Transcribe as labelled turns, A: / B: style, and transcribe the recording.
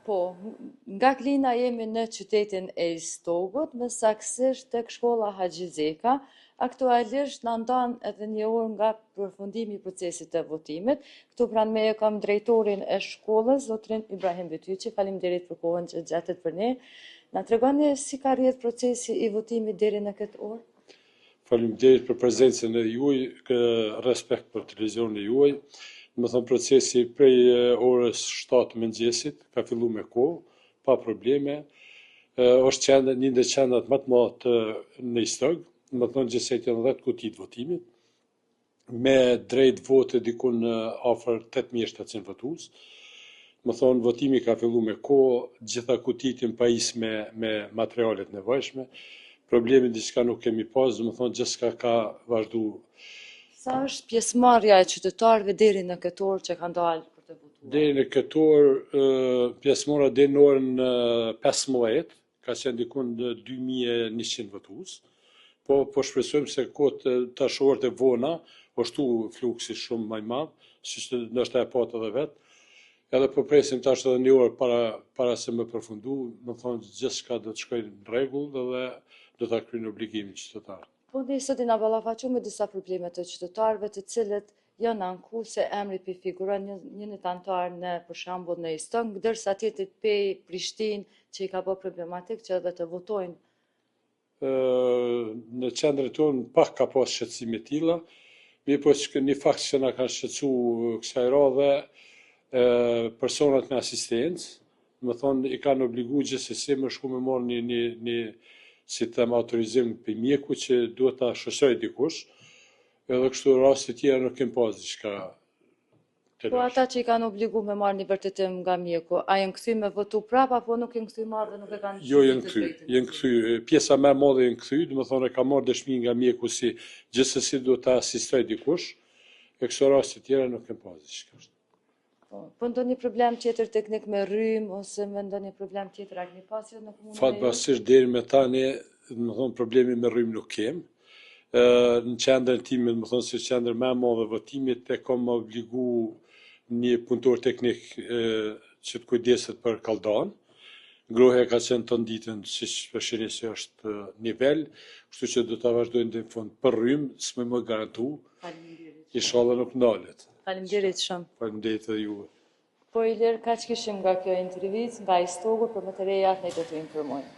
A: Po, nga Klina jemi në qytetin e Istogut, më saksisht tek shkolla Haxhi Zeka. Aktualisht na ndan edhe një orë nga përfundimi i procesit të votimit. Këtu pranë meje kam drejtorin e shkollës, zotrin Ibrahim Betyqi. Faleminderit për kohën që gjatet për ne. Na tregoni si ka rrjedhur procesi i votimit deri në këtë orë?
B: Faleminderit për prezencën e juaj, respekt për televizionin e juaj. Më thënë procesi prej orës 7 mëngjesit ka fillu me kohë, pa probleme. Është qendër, një ndër qendrat më të mëdha në Istog, më thënë gjithsej janë 10 kuti të votimit, me drejt vote dikun afër 8700 votues. Më thonë, votimi ka fillu me kohë, gjitha kutit janë pajis me materialet nevojshme. Problemi diçka nuk kemi pas, më thonë, gjithçka ka vazhdu.
A: Sa është pjesëmarrja e qytetarëve deri në këtë orë që kanë dalë për të votuar?
B: Deri në këtë orë, pjesëmarrja deri në orën 15, ka qenë dikun 2100 votues. Po shpresojmë se kot tash orët e vona, ashtu fluksi shumë më i madh, siç ndoshta e pat edhe vet. Edhe po presim tash edhe një orë para se më përfundu, më thonë gjithçka do të shkojë në rregull dhe do ta kryejnë obligimin qytetar.
A: Po ne sot i na ballafaqu me disa probleme të qytetarëve të cilët janë anku se emri figuron një antar në për shembull në Istog, ndërsa tjetrit pej Prishtinë që i ka bërë problematik që edhe të votojnë.
B: Në qendrën tonë pak ka pas shqetësime të tilla, po një fakt që na kanë shqetësuar kësaj radhe personat me asistencë, më thonë i kanë obliguar gjithsesi më shku me marrë një si të them autorizim për mjeku që duhet ta shoqëroj dikush, edhe kështu raste tjera nuk kem pas diçka.
A: Po ata që i kanë obliguar me marrë një vërtetim nga mjeku, a janë kthyer me votu prapë apo nuk janë kthyer marrë dhe nuk e kanë?
B: Jo, janë kthyer. Pjesa më e madhe janë kthyer, domethënë ka marrë dëshmi nga mjeku si gjithsesi duhet ta asistoj dikush. E kështu raste tjera nuk kem pas diçka.
A: Po ndonjë problem tjetër teknik me rrym ose me ndonjë problem tjetër a keni pasur në komunën?
B: Fatbasisht deri me tani, domethënë problemi me rrym nuk kem. Në qendrën time, domethënë si qendër më e madhe votimit e kam obligu një punëtor teknik që të kujdeset për kalldan. Grohja ka qenë të ditën, siç përshini se është nivel, kështu që do ta vazhdojnë deri në fund. Për rrym s'më më garantu.
A: Faleminderit.
B: Inshallah nuk ndalet.
A: Faleminderit shumë.
B: Faleminderit edhe juve.
A: Po i lërë kaq kishim nga kjo intervistë nga Istogu, për më të rejat ne do të informojmë.